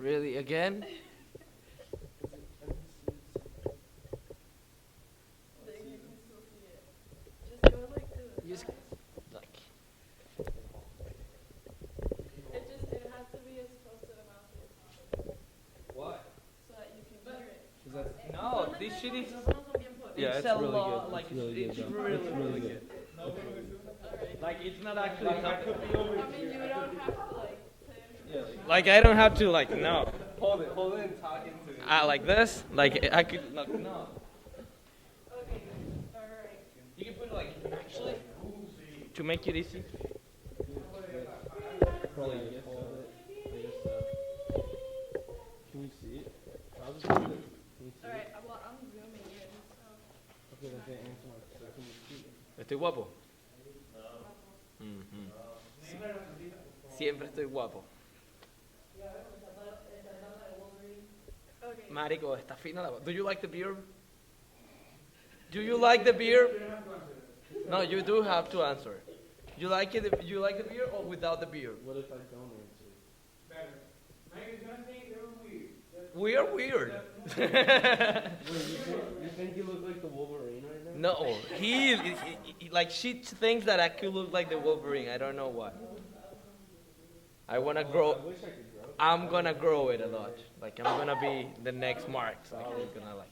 Really? Again? Just go like this. You s- like, It has to be as close to the mouth as possible why? so that you can hear it. No, this shit is. Yeah, it's it's a really lot. good. Like It's really it's good, though. really, It's really really good. good. Like it's not actually. I mean, you don't have to like play it. Like I don't have to like no. Hold it and talk into it. Like this. Like I could like no. Okay, alright. You can put it like actually to make it easy. Probably just hold it. I guess so. Can you see it? I'll just hold it. Can you see Alright, it? well, I'm zooming in, so. Okay, that's the answer. So can you see it? Estoy guapo. Mhm. Siempre estoy guapo. Okay. Marico, está fina la voz. Do you like the beer? Do you like the beer? No, you do have to answer. You like it? You like the beer or without the beer? What if I don't answer? We are weird. Wait, you think you look like the Wolverine right now? No, like she thinks that I could look like the Wolverine. I don't know why. I wanna grow. I wish I could grow. I'm gonna grow it a lot. Like I'm gonna be the next Marx. Like I'm gonna like.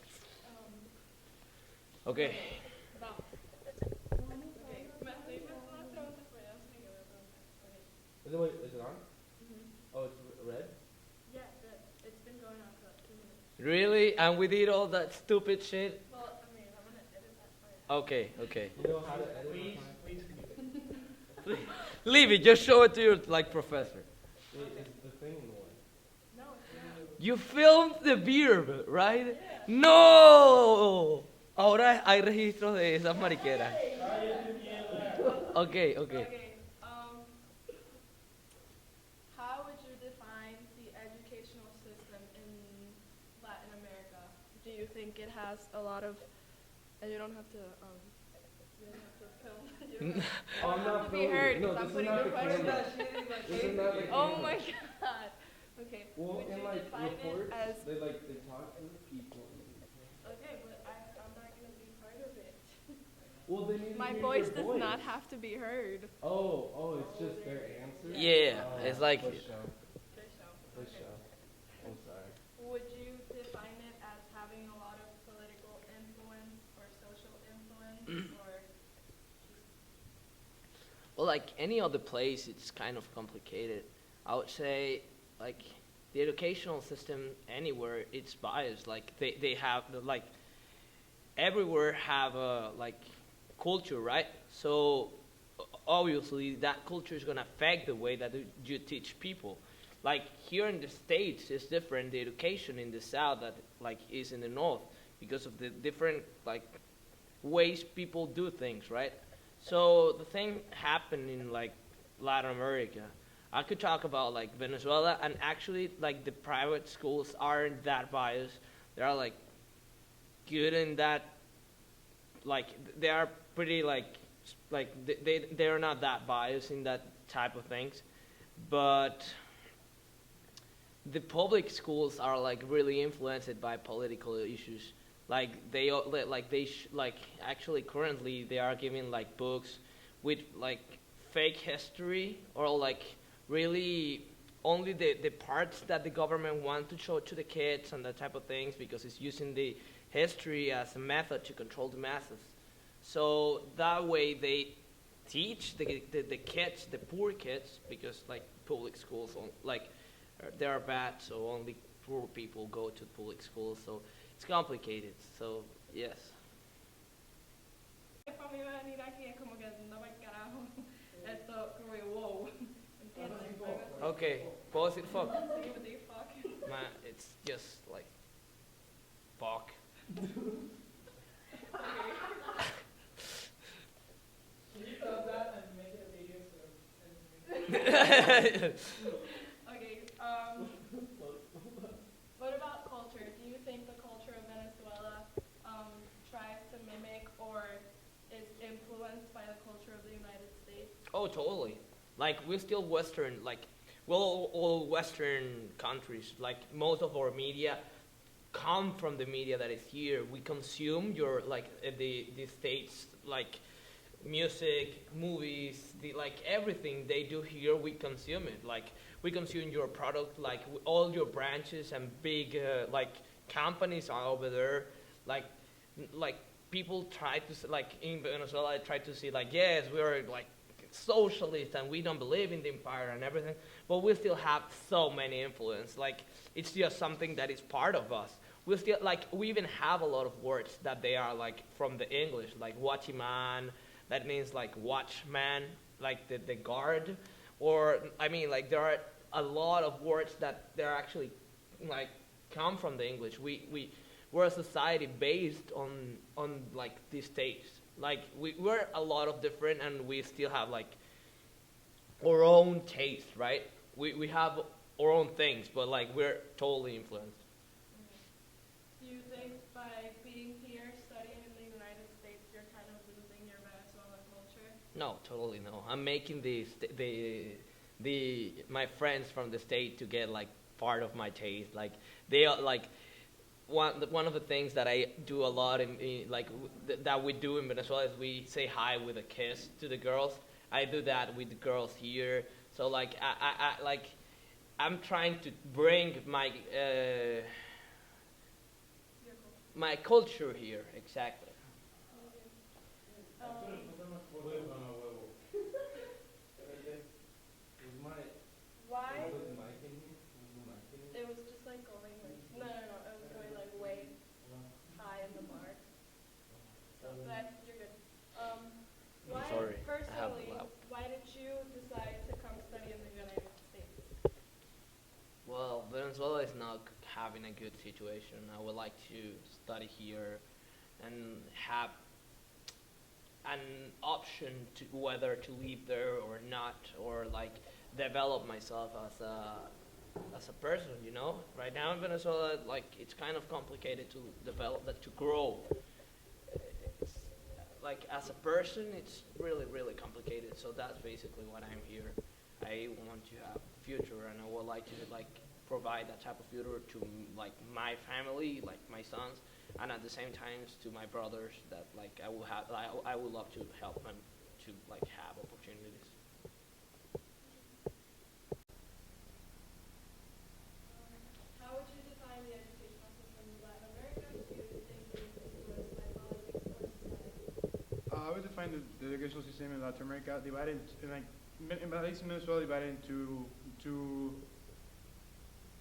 Okay. Is it, wait, is it on? Oh, it's red? Yeah, good. It's been going on for like 2 minutes. Really? And we did all that stupid shit. Well, I mean, I'm gonna edit that part. Okay. Okay. You know how to edit the time? Leave it. Just show it to your like professor. Wait, is the thing in the way? No, it's not. You filmed the beer, right? No. Ahora hay registros de esas mariqueras. Okay. Okay. Okay, how would you define the educational system in Latin America? Do you think it has a lot of, and you don't have to film. You don't Oh, I'm have not to be filming. heard No, because I'm this is putting not the the question. camera. This is not the Oh camera. my god. Okay. Well, would in you like define reports, it as they talk to the people. okay, but I'm not gonna be part of it. Well, they need to My hear voice your does voice. not have to be heard. Oh, it's just their answer? Yeah, Oh, it's like- For sure. For Okay. sure. I'm sorry. Would you define it as having a lot of political influence or social influence or Well, like any other place, it's kind of complicated. I would say, like, the educational system anywhere, it's biased. Like, they have, like, everywhere have a, like, culture, right? So, obviously, that culture is going to affect the way that you teach people. Like, here in the States, it's different. The education in the South that, like, is in the North because of the different, like, ways people do things, right? So the thing happened in like Latin America. I could talk about like Venezuela, and actually like the private schools aren't that biased. They are like good in that. Like they are pretty they are not that biased in that type of things, but the public schools are like really influenced by political issues. Like actually currently they are giving like books with like fake history or like really only the parts that the government want to show to the kids and that type of things because it's using the history as a method to control the masses. So that way they teach the kids, the poor kids, because like public schools they are bad, so only poor people go to public schools. So it's complicated, so yes. para mí venir aquí es como que no me carajo. Esto como que wow. ¿Entiendes? Okay, pause it, fuck. Sí, what the fuck? Man, it's just like, fuck. Okay, what about culture? Do you think the culture of Venezuela tries to mimic or is influenced by the culture of the United States? Oh, totally. Like we're still Western. Like well, all Western countries, like most of our media come from the media that is here. We consume your like the states like music, movies, like everything they do here. We consume it. Like we consume your product, like all your branches and big like companies are over there. Like like people try to like in Venezuela, I try to see like yes, we're like socialist and we don't believe in the empire and everything, but we still have so many influence. Like it's just something that is part of us. We still like we even have a lot of words that they are like from the English, like watchman. That means like watchman, like the guard, or I mean like there are a lot of words that they're actually like come from the English. We're a society based on like these states. Like we're a lot of different, and we still have like our own taste, right? We have our own things, but like we're totally influenced. Do you think by being here, studying in the United States, you're kind of losing your Venezuelan culture? No, totally no. I'm making the my friends from the state to get like part of my taste. Like they are like one of the things that I do a lot in like that we do in Venezuela is we say hi with a kiss to the girls. I do that with the girls here. So like I like I'm trying to bring my culture here exactly. Um, why? It was just like going like no, it was going like way high in the mark. So that you're good. Why Sorry, I have personally? loud. Why did you decide to come study in the United States? Well, Venezuela is not having a good situation. I would like to study here and have an option to whether to live there or not, or like develop myself as a person. You know, right now in Venezuela, like it's kind of complicated to develop that to grow. It's like as a person, it's really complicated. So that's basically what I'm here. I want to have a future, and I would like to like provide that type of future to like my family, like my sons, and at the same time to my brothers that like I would love to help them to like have opportunities. How would you define the educational system in Latin America? Do you think it is influenced by politics or society? I would define the educational system in Latin America divided in like at least in Venezuela divided into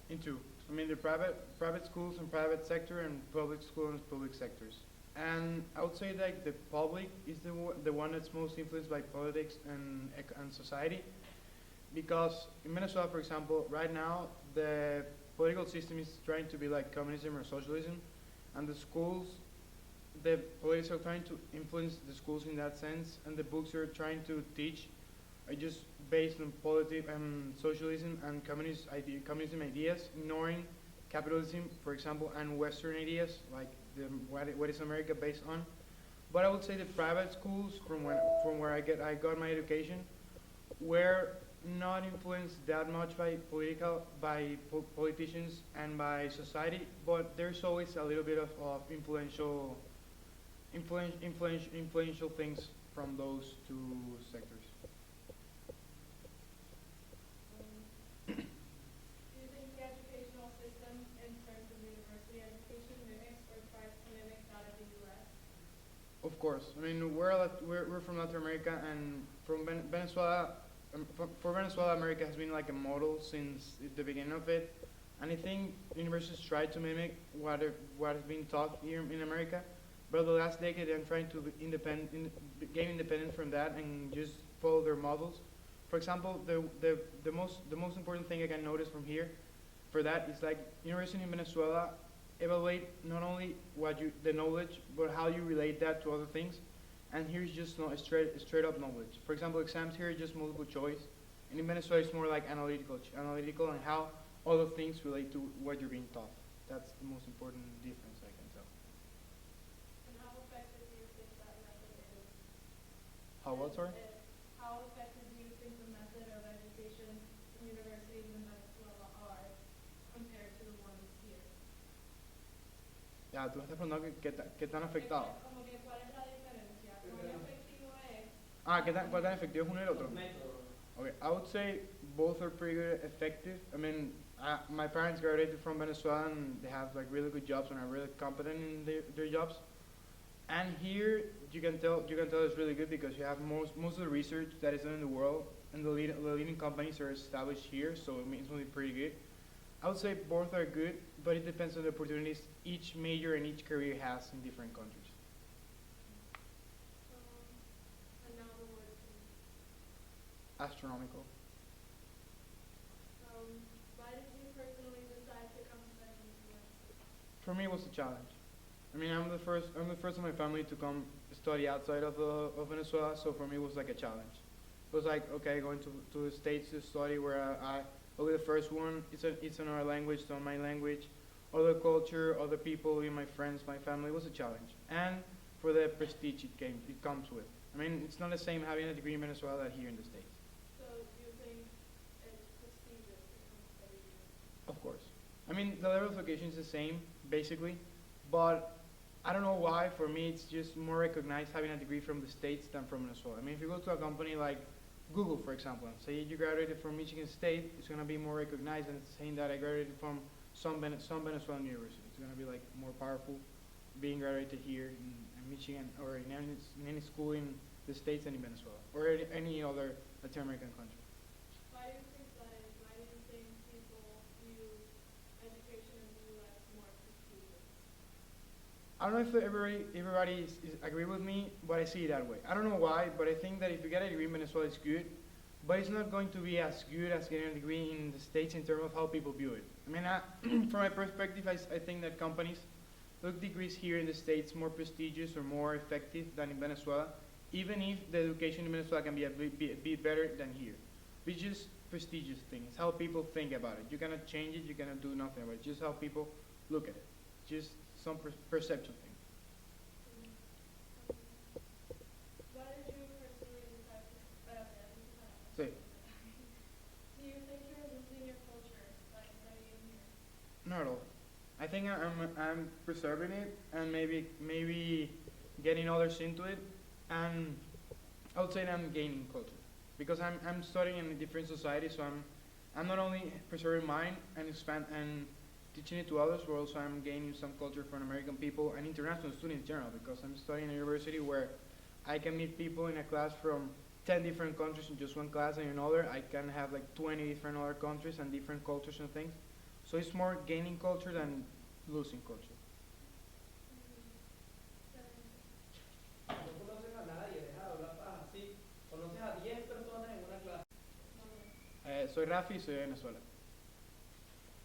into I mean the private schools and private sector and public schools and public sectors. And I would say that the public is the one that's most influenced by politics and society, because in Venezuela, for example, right now the political system is trying to be like communism or socialism, and the politics are trying to influence the schools in that sense, and the books are trying to teach are just based on politics and socialism and communism ideas, ignoring capitalism, for example, and Western ideas like what is America based on. But I would say the private schools from where I got my education were not influenced that much by politicians and by society, but there's always a little bit of influential things from those two sectors. Do you think the educational system, in terms of university education, mimics or tries to mimic that of the U.S.? Of course, I mean we're from Latin America, and from Venezuela. For Venezuela, America has been like a model since the beginning of it, and I think universities try to mimic what has been taught here in America. But the last decade, they're trying to gain independence from that and just follow their models. For example, the most important thing I can notice from here, for that is like university in Venezuela evaluate not only the knowledge, but how you relate that to other things. And here's just no straight up knowledge. For example, exams here are just multiple choice, and in Venezuela it's more like analytical and how other things relate to what you're being taught. That's the most important difference I can tell. And how effective do you think that method is? How what, sorry? How effective do you think the method of education in universities Ya, tú me estás preguntando qué tan afectado. Como que cuál es la diferencia, cuán efectivo es. Ah, cuál tan efectivo es uno y el otro? Okay, I would say both are pretty good, effective. I mean, my parents graduated from Venezuela and they have like really good jobs and are really competent in their jobs. And here you can tell it's really good because you have most of the research that is done in the world and the leading companies are established here, so it means it's really pretty good. I would say both are good, but it depends on the opportunities each major and each career has in different countries. And now the word Astronomical. why did you personally decide to come study in the US? For me, it was a challenge. I mean, I'm the first in my family to come study outside of Venezuela, so for me, it was like a challenge. It was like, okay, going to the States to study where I'll be the first one. It's another language, not my language. Other culture, other people, my friends, my family, it was a challenge. And for the prestige it comes with. I mean, it's not the same having a degree in Venezuela that here in the States. So you think it's prestigious to come study here? Of course. I mean, the level of education is the same, basically, but I don't know why, for me, it's just more recognized having a degree from the States than from Venezuela. I mean, if you go to a company like Google, for example, and say you graduated from Michigan State, it's going to be more recognized than saying that I graduated from some Venezuelan university. It's going to be like more powerful being graduated here in Michigan or in any school in the States and in Venezuela or any other Latin American country. Why do you think that is? Why do you think people view education in the US more prestigious? I don't know if everybody agree with me, but I see it that way. I don't know why, but I think that if you get a degree in Venezuela, it's good, but it's not going to be as good as getting a degree in the States in terms of how people view it. I mean, from my perspective, I think that companies look degrees here in the States more prestigious or more effective than in Venezuela, even if the education in Venezuela can be a bit better than here. It's just prestigious thing. It's how people think about it. You cannot change it. You cannot do nothing about it. Just how people look at it. Just some perception thing. Why did you personally decide to Say, do you think you're losing your culture by studying here? not at all. I think I'm preserving it and maybe getting others into it, and I would say that I'm gaining culture because I'm studying in a different society, so I'm not only preserving mine and teaching it to others, but also I'm gaining some culture from American people and international students in general because I'm studying in a university where I can meet people in a class from 10 different countries in just one class, and in another I can have like 20 different other countries and different cultures and things. So it's more gaining culture than losing culture. No conoces a nadie, deja de hablar así. Conoces a 10 personas en una clase. Soy Rafi y soy de Venezuela.